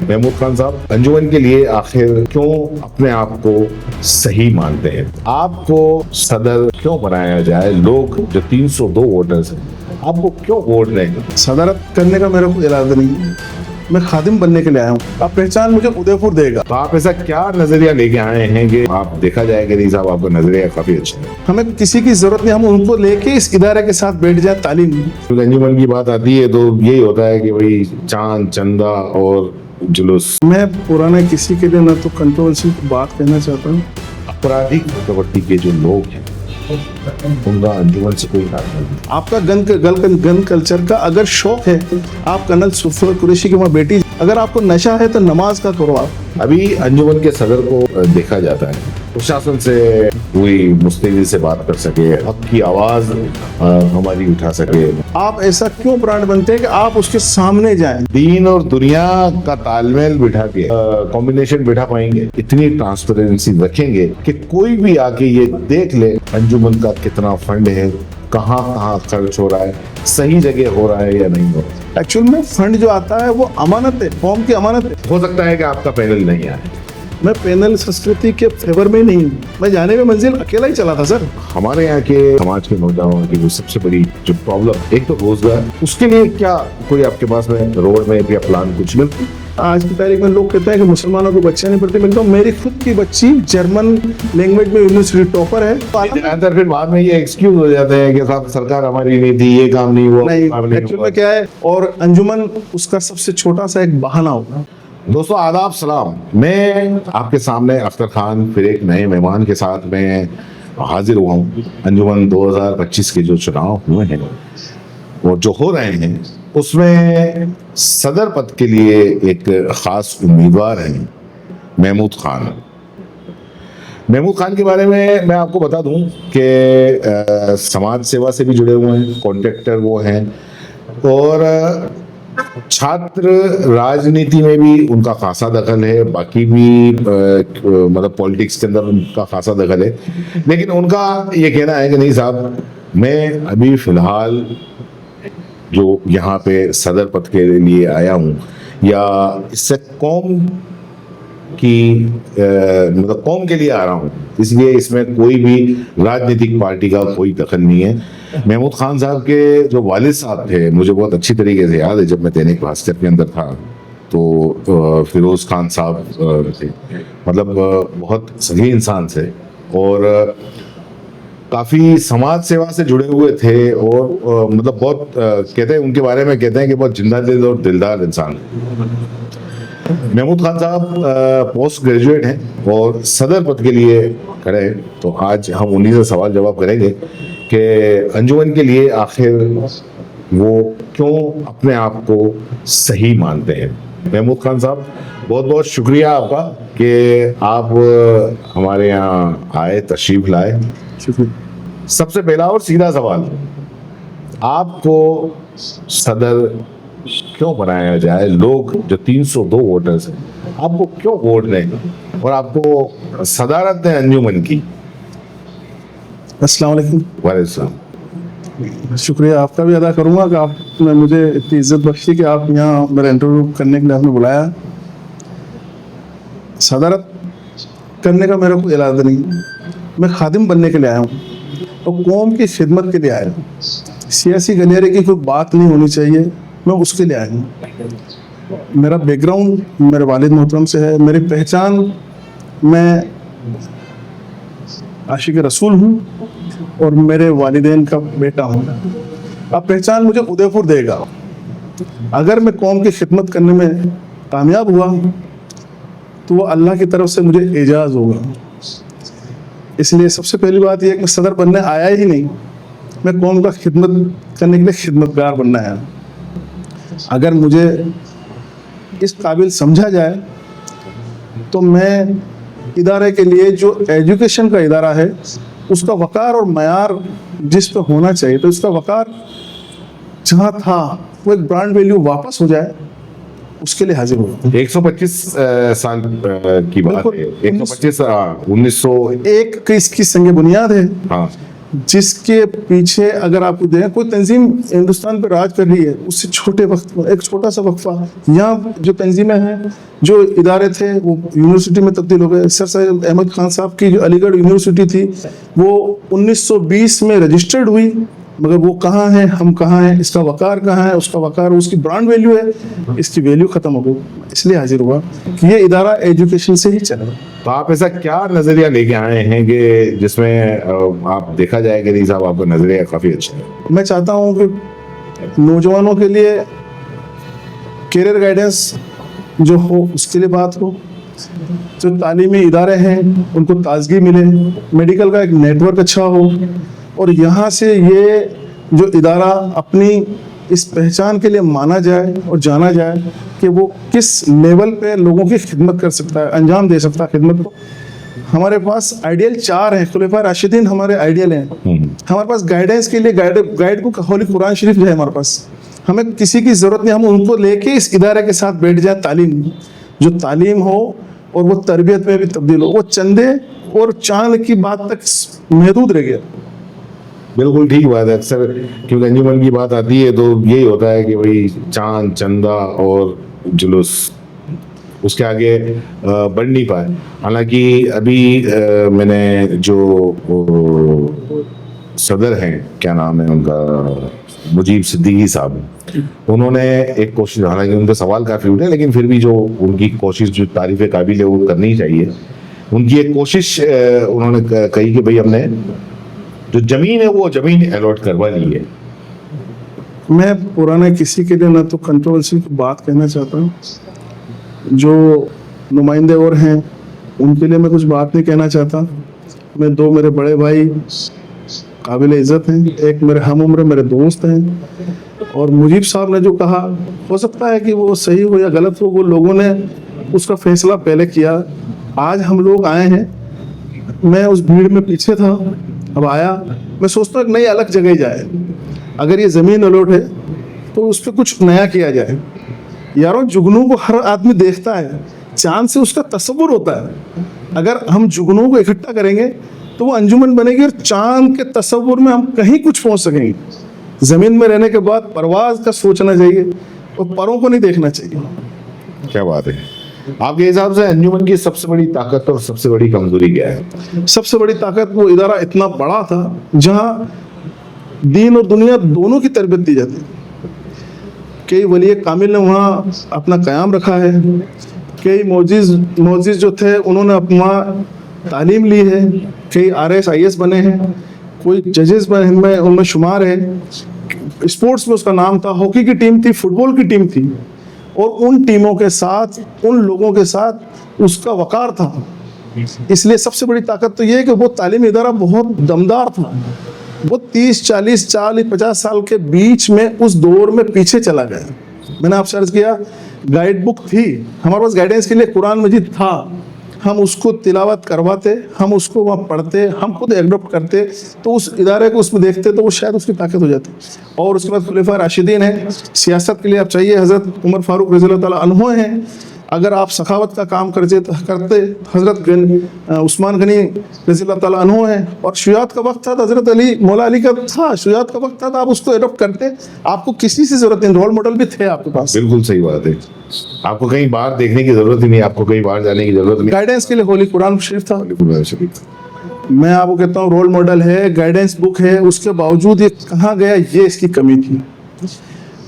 महमूद खान साहब, अंजुमन के लिए आखिर क्यों अपने आप को सही मानते हैं? आपको सदर क्यों बनाया जाए? लोग जो 302 वोटर्स हैं, आपको क्यों वोट देंगे? सदारत करने का मेरा कोई इरादा नहीं है, मैं खादिम बनने के लिए आया हूँ। आप पहचान मुझे उदयपुर देगा। तो आप ऐसा क्या नजरिया लेके आए हैं कि आप देखा जाए कि नहीं साहब आपका नजरिया काफी अच्छा है? हमें किसी की जरूरत नहीं, हम उनको लेके इस इदारे के साथ बैठ जाए तालीम। तो अंजुमन की बात आती है तो यही होता है कि भाई चांद चंदा और जुलूस। मैं पुराने किसी के लिए ना तो कंट्रोवर्सी की बात कहना चाहता हूँ। आपराधिक प्रवृत्ति के जो लोग हैं उनका अंजुमन से कोई ताल्लुक नहीं। आपका गन कल्चर का अगर शौक है, आप कर्नल सुफर कुरैशी की वहाँ बेटी, अगर आपको नशा है तो नमाज का करो आप। अभी अंजुमन के सदर को देखा जाता है प्रशासन से पूरी मुस्तैदी से बात कर सके, हक की आवाज हमारी उठा सके। आप ऐसा क्यों ब्रांड बनते हैं कि आप उसके सामने जाएं? दीन और दुनिया का तालमेल बिठा के कॉम्बिनेशन बिठा पाएंगे, इतनी ट्रांसपेरेंसी रखेंगे कि कोई भी आके ये देख ले अंजुमन का कितना फंड है, कहाँ कहाँ खर्च हो रहा है, सही जगह हो रहा है या नहीं हो रहा है। एक्चुअल में फंड जो आता है वो अमानत है, कौम की अमानत है। हो सकता है कि आपका पैनल नहीं आए। मैं पैनल संस्कृति के फेवर में नहीं हूँ, मैं जाने में मंजिल अकेला ही चला था सर। हमारे यहाँ के समाज के नौजवानों की वो सबसे बड़ी जो प्रॉब्लम, एक तो रोजगार, उसके लिए क्या कोई आपके पास में रोड में या प्लान कुछ मिलती? आज की तारीख में लोग कहते हैं कि मुसलमानों को बच्चे नहीं पढ़ते। मैं कहता हूँ मेरी खुद की बच्ची जर्मन लैंग्वेज में यूनिवर्सिटी टॉपर है। ज्यादातर फिर बाद में ये एक्सक्यूज हो जाते हैं कि साहब सरकार हमारी नहीं थी, ये काम नहीं हुआ, नहीं, एक्चुअल में क्या है, और अंजुमन उसका सबसे छोटा सा एक बहाना होगा। दोस्तों आदाब सलाम, मैं आपके सामने अख्तर खान फिर एक नए मेहमान के साथ मैं हाजिर हुआ हूँ। अंजुमन 2025 के जो चुनाव हुए हैं और जो हो रहे हैं उसमें सदर पद के लिए एक खास उम्मीदवार हैं महमूद खान। महमूद खान के बारे में मैं आपको बता दूं कि समाज सेवा से भी जुड़े हुए हैं, कॉन्ट्रैक्टर वो हैं, और छात्र राजनीति में भी उनका खासा दखल है, बाकी भी मतलब पॉलिटिक्स के अंदर उनका खासा दखल है। लेकिन उनका ये कहना है कि नहीं साहब, मैं अभी फिलहाल जो यहाँ पे सदर पद के लिए आया हूँ या इससे कौम की मतलब कौम के लिए आ रहा हूँ, इसलिए इसमें कोई भी राजनीतिक पार्टी का कोई दखल नहीं है। महमूद खान साहब के जो वालिद साहब थे, मुझे बहुत अच्छी तरीके से याद है, जब मैं दैनिक भास्कर के अंदर था तो फिरोज खान साहब थे, मतलब बहुत सही इंसान थे और काफी समाज सेवा से जुड़े हुए थे और मतलब बहुत कहते हैं उनके बारे में, कहते हैं कि बहुत जिंदा दिल और दिलदार इंसान। महमूद खान साहब पोस्ट ग्रेजुएट हैं और सदर पद के लिए खड़े हैं। तो आज हम उन्हीं से सवाल जवाब करेंगे कि अंजुमन के लिए आखिर वो क्यों अपने आप को सही मानते हैं। महमूद खान साहब, बहुत बहुत शुक्रिया आपका कि आप हमारे यहाँ आए, तशरीफ लाए। सबसे पहला और सीधा सवाल, आपको सदर क्यों बनाया जाए? लोग जो 302 वोटर्स हैं, आपको क्यों वोट दें और आपको सदारत दें अंजुमन की? अस्सलाम वालेकुम। वालेकुम। शुक्रिया आपका भी अदा करूंगा कि आपने मुझे इतनी इज्जत बख्शी कि आप यहाँ मेरा इंटरव्यू करने के लिए आपने बुलाया। सदारत करने का मेरा कोई इरादा नहीं, मैं खादिम बनने के लिए आया हूँ और कौम की खिदमत के लिए आया हूँ। सियासी गलियारे की कोई बात नहीं होनी चाहिए, मैं उसके लिए आया हूँ। मेरा बैकग्राउंड मेरे वालिद मोहतरम से है, मेरी पहचान, मैं आशिक रसूल हूँ और मेरे वालिदैन का बेटा हूँ। अब पहचान मुझे उदयपुर देगा। अगर मैं कौम की खिदमत करने में कामयाब हुआ तो वो अल्लाह की तरफ से मुझे एजाज होगा। इसलिए सबसे पहली बात यह है कि मैं सदर बनने आया ही नहीं, मैं कौम का खिदमत करने के लिए खिदमतगार बनना है। अगर मुझे इस काबिल समझा जाए तो मैं इदारे के लिए, जो एजुकेशन का इदारा है, उसका वकार और मयार जिस पे होना चाहिए, तो इसका वकार जहाँ था वो एक ब्रांड वैल्यू वापस हो जाए, उसके लिए हाजिर हुआ। 125 साल की बात है, 125 1901 की इसकी संग बुनियाद है। हाँ, जिसके पीछे अगर आप देखें कोई तंजीम हिंदुस्तान पर राज कर रही है, उससे छोटे वक्त में एक छोटा सा वक्फा, यहाँ जो तंजीमें हैं, जो इदारे थे वो यूनिवर्सिटी में तब्दील हो गए। सर सैयद अहमद खान साहब की जो अलीगढ़ यूनिवर्सिटी थी वो 1920 में रजिस्टर्ड हुई, मगर वो कहाँ है, हम कहाँ हैं, इसका वकार कहाँ है, उसका वकार, उसकी ब्रांड वैल्यू है, इसकी वैल्यू खत्म हो गई। इसलिए हाजिर हुआ कि ये इदारा एजुकेशन से ही चलेगा। तो आप ऐसा क्या नजरिया लेके आए हैं कि जिसमें आप देखा जाए कि नहीं साहब आपका नजरिया काफी अच्छा है? मैं चाहता हूँ कि नौजवानों के लिए करियर गाइडेंस जो हो उसके लिए बात हो, जो तालीमी इदारे हैं उनको ताजगी मिले, मेडिकल का एक नेटवर्क अच्छा हो, और यहाँ से ये जो इदारा अपनी इस पहचान के लिए माना जाए और जाना जाए कि वो किस लेवल पे लोगों की खिदमत कर सकता है, अंजाम दे सकता है खिदमत को। हमारे पास आइडियल 4 हैं, खुलफाए राशिदीन हमारे आइडियल हैं। हमारे पास गाइडेंस के लिए गाइड बुक होली कुरान शरीफ जो है हमारे पास, हमें किसी की जरूरत नहीं, हम उनको लेके इस इदारे के साथ बैठ जाए। तालीम जो तालीम हो और वो तरबियत में भी तब्दील हो, वो चंदे और चांद की बात तक महदूद रह गया। बिल्कुल ठीक बात है। अक्सर क्योंकि अंजुमन की बात आती है तो यही होता है कि भाई चांद चंदा और जुलूस, उसके आगे बढ़ नहीं पाए। हालांकि अभी मैंने जो सदर हैं, क्या नाम है उनका, मुजीब सिद्दीकी साहब, उन्होंने एक कोशिश, हालांकि उनके सवाल काफ़ी उठे लेकिन फिर भी जो उनकी कोशिश जो तारीफ काबिल है वो करनी चाहिए। उनकी एक कोशिश उन्होंने कही कि भाई हमने जो जमीन है वो जमीन अलॉट करवा ली है। मैं पुराने किसी के लिए ना तो कंट्रोवर्सी की बात कहना चाहता हूँ, जो नुमाइंदे और हैं उनके लिए मैं कुछ बात नहीं कहना चाहता। मैं 2 मेरे बड़े भाई काबिल इज़्ज़त हैं, एक मेरे हम उम्र मेरे दोस्त हैं, और मुजीब साहब ने जो कहा हो सकता है कि वो सही हो या गलत हो, वो लोगों ने उसका फैसला पहले किया। आज हम लोग आए हैं, मैं उस भीड़ में पीछे था, अब आया, मैं सोचता हूँ एक नई अलग जगह जाए। अगर ये ज़मीन अलॉट है तो उस पर कुछ नया किया जाए। यारों, जुगनू को हर आदमी देखता है, चांद से उसका तस्वुर होता है। अगर हम जुगनू को इकट्ठा करेंगे तो वो अंजुमन बनेगी और चांद के तस्वुर में हम कहीं कुछ पहुंच सकेंगे। ज़मीन में रहने के बाद परवाज का सोचना चाहिए और परों को नहीं देखना चाहिए। क्या बात है। आपके हिसाब से अंजुमन की सबसे बड़ी ताकत और सबसे बड़ी कमजोरी क्या है? सबसे बड़ी ताकत, वो इदारा इतना बड़ा था जहाँ दीन और दुनिया दोनों की तरबियत दी जाती है। कई वली कामिल ने वहाँ अपना क़याम रखा है, कई मोजिज़ जो थे उन्होंने अपना तालीम ली है, कई RS IS बने हैं, कोई जजेस में उनमें शुमार है। स्पोर्ट्स में उसका नाम था, हॉकी की टीम थी, फुटबॉल की टीम थी, और उन टीमों के साथ, उन लोगों के साथ उसका वकार था। इसलिए सबसे बड़ी ताकत तो ये है कि वो तालीमी इदारा बहुत दमदार था। वो 30, 40, 50 साल के बीच में उस दौर में पीछे चला गया। मैंने आपसे अर्ज किया, गाइड बुक थी हमारे पास, गाइडेंस के लिए कुरान मजीद था, हम उसको तिलावत करवाते, हम उसको वहाँ पढ़ते, हम खुद एडॉप्ट करते, तो उस इदारे को उसमें देखते तो वो शायद उसकी ताकत हो जाती। और उसके बाद खुलफाए राशिदीन है, सियासत के लिए आप चाहिए हज़रत उमर फारूक रज़ियल्लाहु ताला अन्हु हैं। अगर आप सखावत का काम करते हज़रत उस्मान गनी रज़ियल्लाहु ताला अन्हु हैं। और शुजात का वक्त था तो हज़रत अली मौला अली का था, शुजात का वक्त था तो आप उसको एडॉप्ट करते, आपको किसी से ज़रूरत नहीं, रोल मॉडल भी थे आपके पास। बिल्कुल सही बात है। आपको कहीं बाहर देखने की जरूरत ही नहीं, आपको कहीं बाहर जाने की जरूरत नहीं। गाइडेंस के लिए होली कुरान शरीफ था। कुरान शरीफ, मैं आपको कहता हूँ रोल मॉडल है, गाइडेंस बुक है, उसके बावजूद ये कहाँ गया, ये इसकी कमी थी।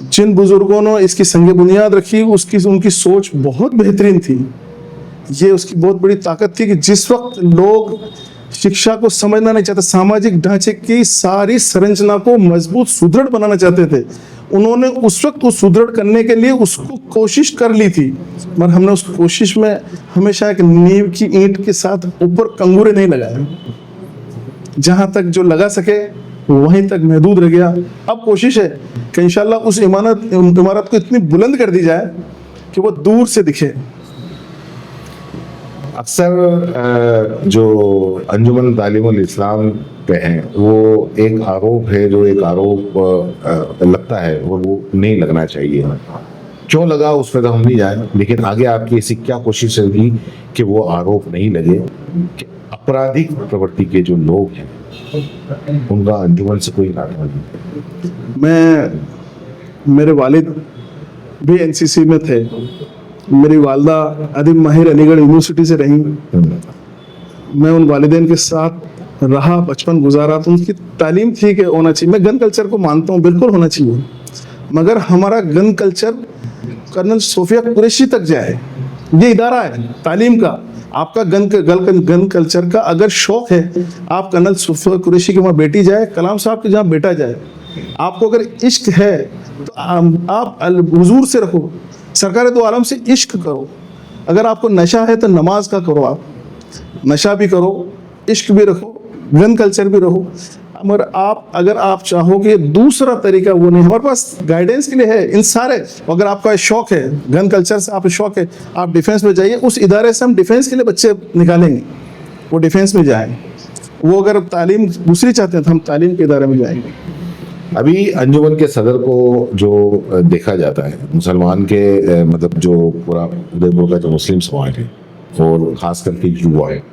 जिन बुजुर्गों ने इसकी संग बुनियाद रखी, उनकी सोच बहुत बेहतरीन थी। ये उसकी बहुत बड़ी ताकत थी कि जिस वक्त लोग शिक्षा को समझना नहीं चाहते, सामाजिक ढांचे की सारी संरचना को मजबूत सुदृढ़ बनाना चाहते थे, उन्होंने उस वक्त वो सुदृढ़ करने के लिए उसको कोशिश कर ली थी। मगर हमने उस कोशिश में हमेशा एक नींव की ईंट के साथ ऊपर कंगूरे नहीं लगाए, जहां तक जो लगा सके वहीं तक महदूद रह गया। अब कोशिश है कि इंशाल्लाह उस इमारत को इतनी बुलंद कर दी जाए कि वो दूर से दिखे। अक्सर जो अंजुमन तालीमुल इस्लाम पे हैं वो एक आरोप है, जो एक आरोप लगता है और वो नहीं लगना चाहिए। क्यों लगा उस पर तो हम नहीं जाए, लेकिन आगे आपकी ऐसी क्या कोशिश होगी कि वो आरोप नहीं लगे कि आपराधिक प्रवृत्ति के जो लोग हैं उनका अंजुमन से कोई नाता नहीं? मेरे वालिद भी एनसीसी में थे। मेरी वालदा अदीब माहिर अलीगढ़ यूनिवर्सिटी से रहीं। मैं उन वालिदैन के साथ रहा, बचपन गुजारा, तो उनकी तालीम थी कि होना चाहिए। मैं गन कल्चर को मानता हूँ, बिल्कुल होना चाहिए, मगर हमारा gun culture colonel Sofia Qureshi तक जाए। ये इदारा है तालीम का। आपका गन कल्चर का अगर शौक है, आप कर्नल सोफिया कुरैशी के वहाँ बेटी जाए, कलाम साहब के जहाँ बेटा जाए। आपको अगर इश्क है तो आप हुजूर से रखो, सरकार दो आलम से इश्क करो। अगर आपको नशा है तो नमाज का करो, आप नशा भी करो, इश्क भी रखो, गन कल्चर भी रहो। मगर अगर आप चाहोगे दूसरा तरीका, वो नहीं। हमारे पास गाइडेंस के लिए है इन सारे। अगर आपका शौक है गन कल्चर से, आप शौक है, आप डिफेंस में जाइए। उस इदारे से हम डिफेंस के लिए बच्चे निकालेंगे, वो डिफेंस में जाएं। वो अगर तालीम दूसरी चाहते हैं तो हम तालीम के इदारे में जाएंगे। अभी अंजुमन के सदर को जो देखा जाता है, मुसलमान के मतलब जो पूरा उदयपुर का जो मुस्लिम समाज है और खास करके युवा है,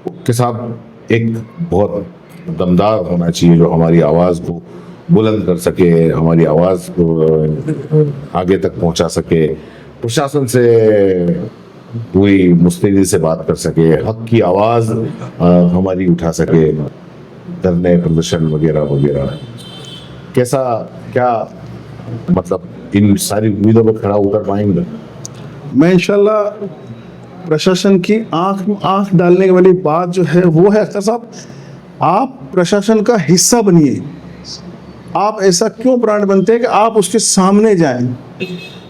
उसके साथ एक बहुत दमदार होना चाहिए जो हमारी आवाज़ को बुलंद कर सके, हमारी आवाज़ को आगे तक पहुंचा सके, प्रशासन से पूरी मुस्तैदी से बात कर सके, हक की आवाज़ हमारी उठा सके, धरने प्रदर्शन वगैरह वगैरह। कैसा क्या मतलब इन सारी उम्मीदों पर खड़ा उतर पाएंगे? मैं इंशाल्लाह प्रशासन की आंख में आंख डालने वाली बात जो है वो है, अख्तर साहब, आप प्रशासन का हिस्सा बनिए। आप ऐसा क्यों ब्रांड बनते हैं कि आप उसके सामने जाएं,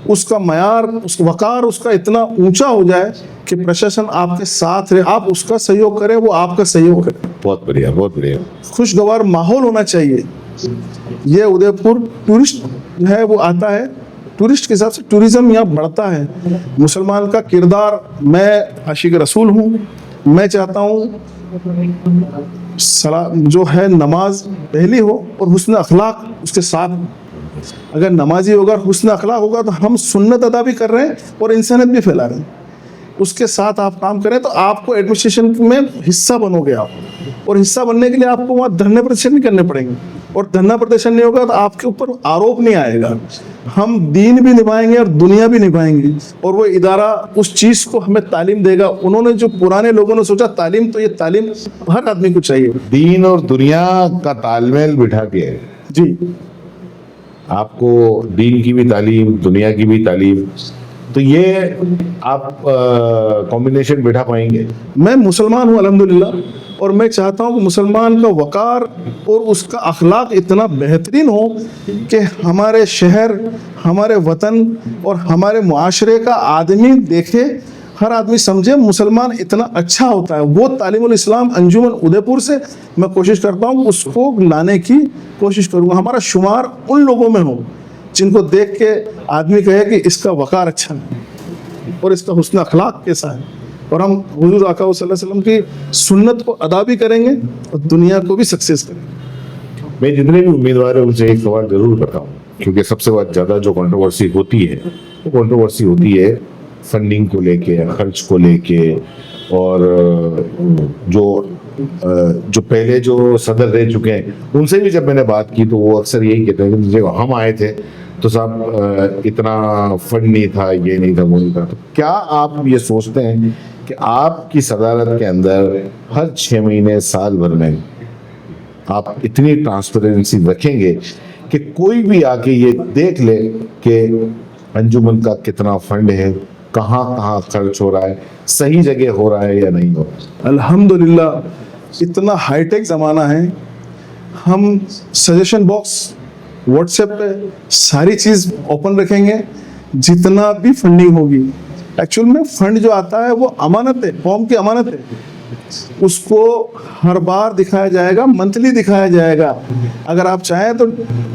उसका मयार, उसका वकार उसका इतना ऊंचा हो जाए कि प्रशासन आपके साथ रहे, आप उसका सहयोग करें, वो आपका सहयोग करे। बहुत बढ़िया, बहुत बढ़िया। खुशगवार माहौल होना चाहिए। ये उदयपुर टूरिस्ट जो है वो आता है, टूरिस्ट के हिसाब से टूरिज्म यहाँ बढ़ता है। मुसलमान का किरदार, मैं आशिक रसूल हूँ, मैं चाहता हूँ जो है नमाज पहली हो और हुस्न अखलाक उसके साथ। अगर नमाजी होगा, हुस्न अखलाक होगा, तो हम सुन्नत अदा भी कर रहे हैं और इंसानियत भी फैला रहे हैं। उसके साथ आप काम करें तो आपको एडमिनिस्ट्रेशन में हिस्सा बनोगे आप, और हिस्सा बनने के लिए आपको वहाँ धरने प्रदर्शन नहीं करने पड़ेंगे, और धरना प्रदर्शन नहीं होगा तो आपके ऊपर आरोप नहीं आएगा। हम दीन भी निभाएंगे और दुनिया भी निभाएंगे, और वो इदारा उस चीज़ को हमें तालीम देगा। उन्होंने जो पुराने लोगों ने सोचा तालीम, तो ये तालीम हर आदमी को चाहिए। दीन और दुनिया का तालमेल बिठा के जी, आपको दीन की भी तालीम, दुनिया की भी तालीम, तो ये आप कॉम्बिनेशन बिठा पाएंगे? मैं मुसलमान हूँ अल्हम्दुलिल्लाह, और मैं चाहता हूँ कि मुसलमान का वकार और उसका अखलाक इतना बेहतरीन हो कि हमारे शहर, हमारे वतन और हमारे मुआशरे का आदमी देखे, हर आदमी समझे मुसलमान इतना अच्छा होता है। वो तालीमुल इस्लाम अंजुमन उदयपुर से मैं कोशिश करता हूँ, उसको लाने की कोशिश करूँगा। हमारा शुमार उन लोगों में हो जिनको देख के आदमी कहे कि इसका वकार अच्छा है और इसका हुस्न अखलाक कैसा है, और हम हुजूर आका सल्लल्लाहु अलैहि वसल्लम की सुन्नत को अदा भी करेंगे और दुनिया को भी सक्सेस करेंगे। मैं जितने भी उम्मीदवार हैं उनसे एक सवाल जरूर करता हूँ, क्योंकि सबसे ज़्यादा जो कंट्रोवर्सी होती है वो कंट्रोवर्सी होती है फंडिंग को लेके, खर्च को लेके, और जो पहले जो सदर रह चुके हैं उनसे भी जब मैंने बात की तो वो अक्सर यही कहते हैं कि जब हम आए थे तो साहब इतना फंड नहीं था, ये नहीं था, वो नहीं था। तो क्या आप ये सोचते हैं कि आपकी सदारत के अंदर हर 6 महीने, साल भर में आप इतनी ट्रांसपेरेंसी रखेंगे कि कोई भी आके ये देख ले कि अंजुमन का कितना फंड है, कहाँ कहाँ खर्च हो रहा है, सही जगह हो रहा है या नहीं हो रहा है? अल्हम्दुलिल्लाह इतना हाईटेक ज़माना है, हम सजेशन बॉक्स व्हाट्सएप पे सारी चीज़ ओपन रखेंगे, जितना भी फंडिंग होगी। एक्चुअल में फंड जो आता है वो अमानत है, कौम की अमानत है, उसको हर बार दिखाया जाएगा, मंथली दिखाया जाएगा। अगर आप चाहें तो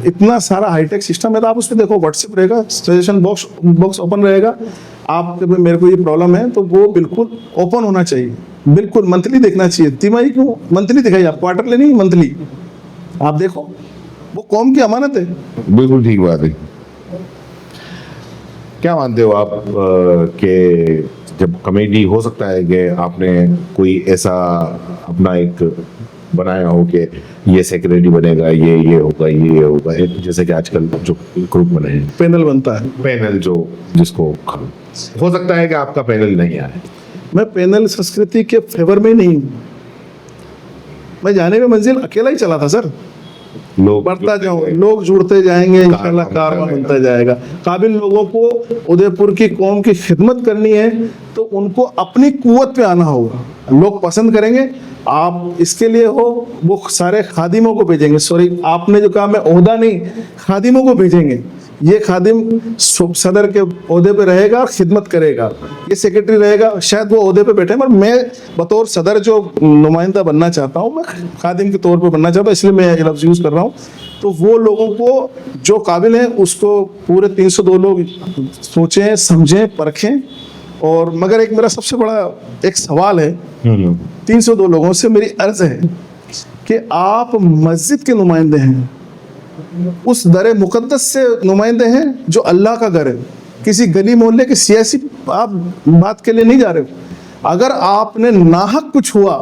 इतना सारा हाईटेक सिस्टम है, तो आप उस पर देखो, व्हाट्सएप रहेगा, सजेशन बॉक्स ओपन रहेगा। आप मेरे को ये प्रॉब्लम है तो वो बिल्कुल ओपन होना चाहिए, बिल्कुल मंथली देखना चाहिए। तिमाही क्यों, मंथली दिखाइए आप, क्वार्टरली नहीं, मंथली आप देखो, वो कौम की अमानत है। बिल्कुल ठीक बात है। क्या मानते हो आप कि जब कमेटी, हो सकता है कि आपने कोई ऐसा अपना एक बनाया हो कि ये सेक्रेटरी बनेगा, ये होगा, ये होगा, जैसे कि आजकल जो ग्रुप बने हैं, पैनल बनता है। पैनल जो जिसको हो सकता है कि आपका पैनल नहीं आए। मैं पैनल संस्कृति के फेवर में नहीं हूँ। मैं जाने में मंजिल अकेला ही चला था सर। लोग बढ़ता जाऊँ, लोग जुड़ते जाएंगे, इंशाल्लाह कारवां बनता जाएगा। काबिल लोगों को उदयपुर की कौम की खिदमत करनी है तो उनको अपनी कुव्वत पे आना होगा। लोग पसंद करेंगे, आप इसके लिए हो, वो सारे खादिमों को भेजेंगे। सॉरी, आपने जो कहा मैं ओहदा नहीं, खादिमों को भेजेंगे। ये खादिम सदर के ओहदे पे रहेगा और खिदमत करेगा, ये सेक्रेटरी रहेगा, शायद वो ओहदे पे बैठे, पर मैं बतौर सदर जो नुमाइंदा बनना चाहता हूँ, मैं खादिम के तौर पे बनना चाहता हूँ, इसलिए मैं ये लफ्ज़ यूज़ कर रहा हूँ। तो वो लोगों को जो काबिल हैं उसको पूरे 302 लोग सोचें, समझें, परखें। और मगर एक मेरा सबसे बड़ा एक सवाल है 302 लोगों से, मेरी अर्ज़ है कि आप मस्जिद के नुमाइंदे हैं, उस दर मुकद्दस से नुमाइंदे हैं जो अल्लाह का घर है। किसी गली मोहल्ले के सियासी आप बात के लिए नहीं जा रहे हो। अगर आपने नाहक कुछ हुआ,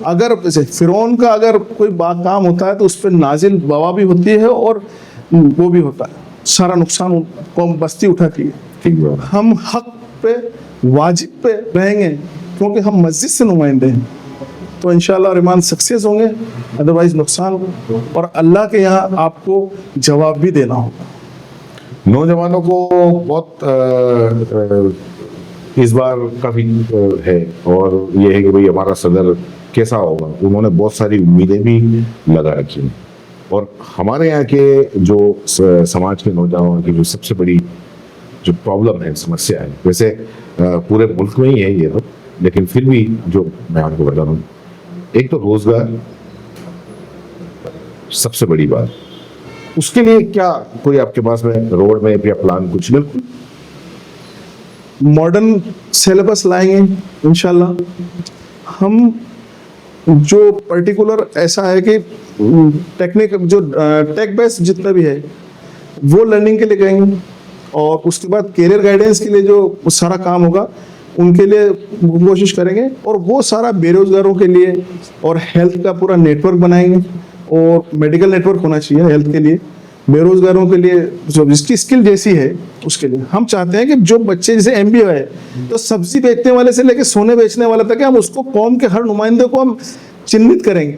अगर जैसे फिरौन का अगर कोई काम होता है तो उस पर नाजिल बवा भी होती है और वो भी होता है, सारा नुकसान कौम बस्ती उठाती है। ठीक है। हम हक पे, वाजिब पे रहेंगे क्योंकि हम मस्जिद से नुमाइंदे हैं, तो इंशाल्लाह रहमान सक्सेस होंगे, अदरवाइज नुकसान होगा और अल्लाह के यहाँ आपको जवाब भी देना होगा। नौजवानों को बहुत इस बार काफी है और ये है कि भाई हमारा सदर कैसा होगा। उन्होंने बहुत सारी उम्मीदें भी लगा रखी हैं और हमारे यहाँ के जो समाज के नौजवानों की जो सबसे बड़ी जो प्रॉब्लम है, समस्या है, वैसे पूरे मुल्क में ही है ये तो, लेकिन फिर भी जो मैं आपको बता रहा हूँ, एक तो रोजगार सबसे बड़ी बात। उसके लिए क्या कोई आपके पास में रोड में या प्लान कुछ? बिल्कुल मॉडर्न सिलेबस लाएंगे इंशाल्लाह। हम जो पर्टिकुलर ऐसा है कि टेक्निक जो टेक बेस्ड जितना भी है वो लर्निंग के लिए करेंगे और उसके बाद कैरियर गाइडेंस के लिए जो सारा काम होगा उनके लिए कोशिश करेंगे और वो सारा बेरोजगारों के लिए और हेल्थ का पूरा नेटवर्क बनाएंगे और मेडिकल नेटवर्क होना चाहिए हेल्थ के लिए, बेरोजगारों के लिए जो जिसकी स्किल जैसी है उसके लिए। हम चाहते हैं कि जो बच्चे जैसे MBA है तो सब्जी बेचने वाले से लेकर सोने बेचने वाले तक हम उसको कौम के हर नुमाइंदे को हम चिन्हित करेंगे,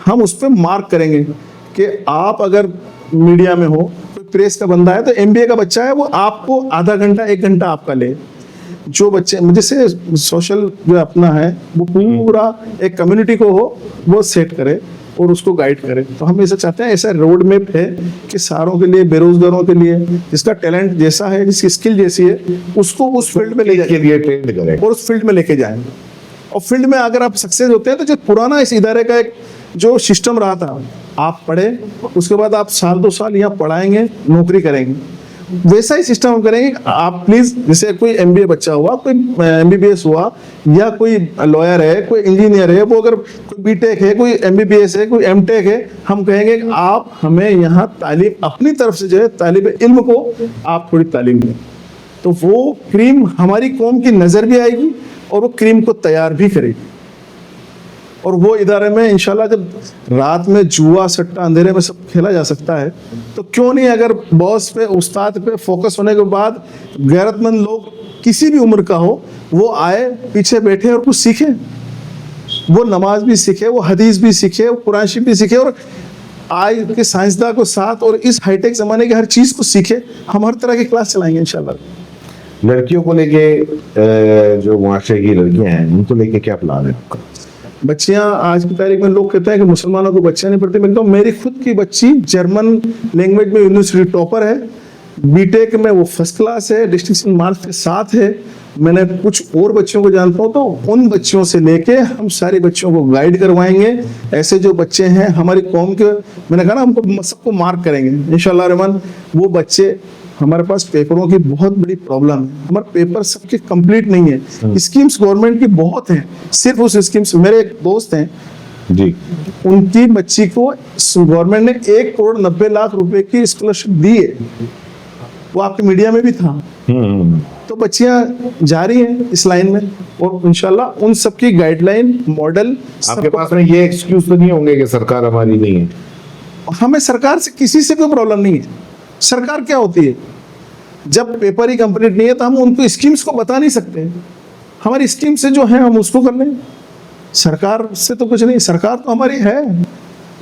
हम उस पर मार्क करेंगे कि आप अगर मीडिया में हो, कोई प्रेस का बंदा है तो MBA का बच्चा है वो आपको आधा घंटा 1 घंटा आपका ले। जो बच्चे जैसे सोशल जो अपना है वो पूरा एक कम्युनिटी को हो वो सेट करे और उसको गाइड करे। तो हम ऐसा चाहते हैं, ऐसा रोड मैप है कि सारों के लिए, बेरोजगारों के लिए, जिसका टैलेंट जैसा है, जिसकी स्किल जैसी है, उसको उस फील्ड में ले जाके लिए ट्रेंड करें और उस फील्ड में लेके जाएंगे। और फील्ड में अगर आप सक्सेस होते हैं तो जो पुराना इस इदारे का एक जो सिस्टम रहा था, आप पढ़े उसके बाद आप 1-2 साल यहाँ पढ़ाएंगे, नौकरी करेंगे, वैसा ही सिस्टम हम करेंगे। आप प्लीज जैसे कोई MBA बच्चा हुआ, कोई MBBS हुआ या कोई लॉयर है, कोई इंजीनियर है, वो अगर कोई BTech है, कोई MBBS है, कोई MTech है, हम कहेंगे कि आप हमें यहाँ तालीम अपनी तरफ से जो है तालिब इल्म को आप थोड़ी तालीम दें, तो वो क्रीम हमारी कौम की नज़र भी आएगी और वो क्रीम को तैयार भी करेगी। और वो इदारे में इंशाल्लाह जब रात में जुआ सट्टा अंधेरे में सब खेला जा सकता है तो क्यों नहीं, अगर बॉस पे, उस्ताद पे फोकस होने के बाद गैरतमंद लोग किसी भी उम्र का हो वो आए, पीछे बैठे और कुछ सीखे, वो नमाज भी सीखे, वो हदीस भी सीखे, वो कुरान शरीफ भी सीखे और आज के साइंसदान को साथ और इस हाईटेक जमाने की हर चीज को सीखे। हम हर तरह की क्लास चलाएंगे इंशाल्लाह। लड़कियों को लेके जो मुआशरे की लड़कियां हैं उनको लेके क्या प्लान है आपका? बच्चियां आज की तारीख में लोग कहते हैं कि मुसलमानों को बच्चियां नहीं पढ़ती। मैं कहता हूं मेरी खुद की बच्ची जर्मन लैंग्वेज में यूनिवर्सिटी टॉपर है, BTech में वो फर्स्ट क्लास है, डिस्टिंक्शन मार्क्स के साथ है। मैंने कुछ और बच्चों को जानता हूँ, तो उन बच्चों से लेके हम सारे बच्चों को गाइड करवाएंगे। ऐसे जो बच्चे हैं हमारी कौम के, मैंने कहा ना, हमको सबको मार्क करेंगे इंशाल्लाह रहमान। वो बच्चे, हमारे पास पेपरों की बहुत बड़ी प्रॉब्लम है, हमारे पेपर सबके कंप्लीट नहीं है। स्कीम्स गवर्नमेंट की बहुत हैं, सिर्फ उस स्कीम्स, मेरे एक दोस्त हैं जी, उनकी बच्ची को गवर्नमेंट ने 1,90,00,000 रुपए की स्कॉलरशिप दी है, वो आपके मीडिया में भी था। तो बच्चियां जा रही हैं इस लाइन में, और इंशाल्लाह उन सबकी गाइडलाइन मॉडल आपके पास में ये एक्सक्यूज तो नहीं होंगे कि सरकार हमारी नहीं है? हमें सरकार से किसी से कोई प्रॉब्लम नहीं है। सरकार क्या होती है? जब पेपर ही कंप्लीट नहीं है तो हम उनको स्कीम्स को बता नहीं सकते। हमारी स्कीम से जो है हम उसको कर लें, सरकार से तो कुछ नहीं। सरकार तो हमारी है,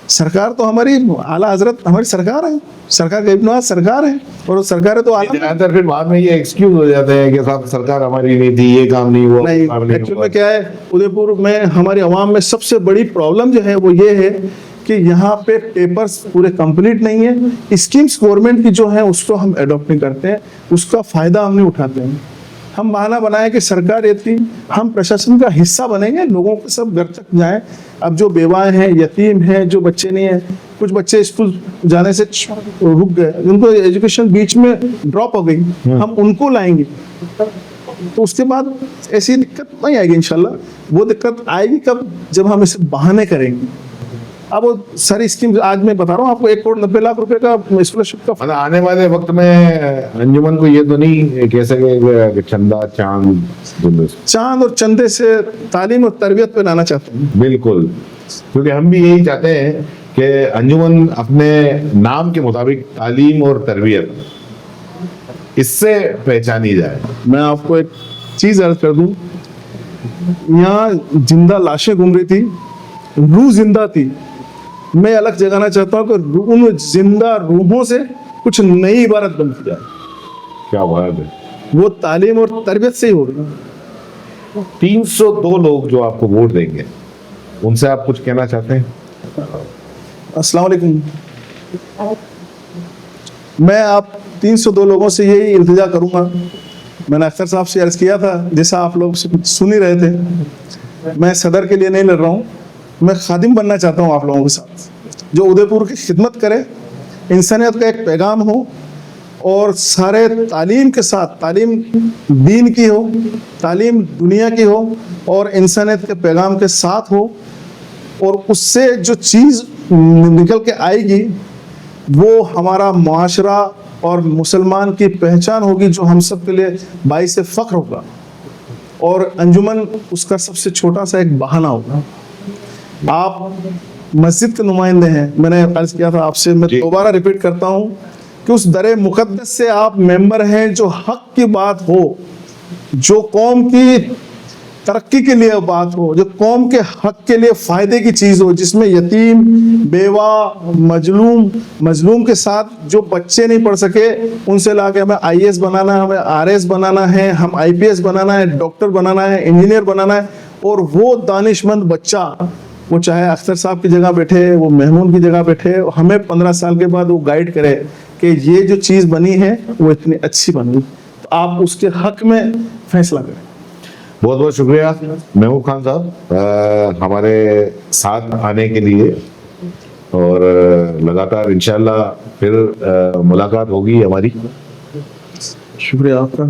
सरकार तो हमारी आला हजरत हमारी सरकार है, सरकार गरीब नवाज सरकार है, और सरकार है तो आला। ज्यादातर फिर बाद में ये एक्सक्यूज हो जाते हैं कि साहब सरकार हमारी नहीं थी, ये काम नहीं हुआ, नहीं, वो काम नहीं एक्चुअल हुआ। में क्या है, उदयपुर में हमारी आवाम में सबसे बड़ी प्रॉब्लम जो है वो ये है कि यहाँ पे पेपर्स पूरे कंप्लीट नहीं है। स्कीम्स गवर्नमेंट की जो है उसको हम अडॉप्ट नहीं करते हैं, उसका फायदा हम नहीं उठाते हैं। हम बहाना बनाए कि सरकार ये थी, हम प्रशासन का हिस्सा बनेंगे, लोगों के सब घर तक जाएं। अब जो बेवाएं हैं, यतीम हैं, जो बच्चे नहीं हैं, कुछ बच्चे स्कूल जाने से रुक गए, उनको एजुकेशन बीच में ड्रॉप हो गई, हम उनको लाएंगे। तो उसके बाद ऐसी दिक्कत नहीं आएगी इंशाल्लाह। वो दिक्कत आएगी कब? जब हम इसे बहाने करेंगे। अब वो सारी स्कीम आज मैं बता रहा हूँ आपको, 1,90,00,000 रुपए का स्कॉलरशिप का मतलब आने वाले वक्त में अंजुमन को ये तो नहीं कह सके कि चंदा चांद और चंदे से तालीम और तरबियत पे लाना चाहते हैं। बिल्कुल, क्योंकि हम भी यही चाहते हैं कि अंजुमन अपने नाम के मुताबिक तालीम और तरबियत इससे पहचानी जाए। मैं आपको एक चीज अर्ज कर दूं, यहाँ जिंदा लाशें घूम रही थी, रूह जिंदा थी। मैं अलग जगाना चाहता हूँ कि उन जिंदा रूहों से कुछ नई इबारत बनती जाए। क्या बात है। वो तालीम और तरबियत से ही होगी। 302 लोग जो आपको वोट देंगे, उनसे आप कुछ कहना चाहते हैं? अस्सलाम वालेकुम। मैं आप 302 लोगों से यही इल्तिजा करूंगा, मैंने अख्तर साहब से अर्ज किया था, जैसा आप लोग सुन ही रहे थे। मैं सदर के लिए नहीं लड़ रहा हूँ, मैं खादिम बनना चाहता हूँ आप लोगों के साथ, जो उदयपुर की खिदमत करे, इंसानियत का एक पैगाम हो, और सारे तालीम के साथ, तालीम दीन की हो, तालीम दुनिया की हो, और इंसानियत के पैगाम के साथ हो। और उससे जो चीज़ निकल के आएगी वो हमारा मुआशरा और मुसलमान की पहचान होगी, जो हम सब के लिए बाइस फ़ख्र होगा। और अंजुमन उसका सबसे छोटा सा एक बहाना होगा। आप मस्जिद के नुमाइंदे हैं, मैंने अर्ज किया था आपसे, मैं दोबारा रिपीट करता हूँ कि उस दरे मुकद्दस से आप मेंबर हैं। जो हक की बात हो, जो कौम की तरक्की के लिए बात हो, जो कौम के हक के लिए फायदे की चीज हो, जिसमें यतीम, बेवा, मजलूम के साथ जो बच्चे नहीं पढ़ सके, उनसे लाके हमें IAS बनाना है, हमें RS बनाना है, हम IPS बनाना है, डॉक्टर बनाना है, इंजीनियर बनाना है। और वो दानिशमंद बच्चा, वो चाहे अख्तर साहब की जगह बैठे, वो महमूद की जगह बैठे, हमें 15 साल के बाद वो गाइड करे कि ये जो चीज़ बनी है वो इतनी अच्छी बनी, तो आप उसके हक में फैसला करें। बहुत बहुत शुक्रिया महबूब खान साहब हमारे साथ आने के लिए, और लगातार इंशाल्लाह फिर मुलाकात होगी हमारी। शुक्रिया आपका।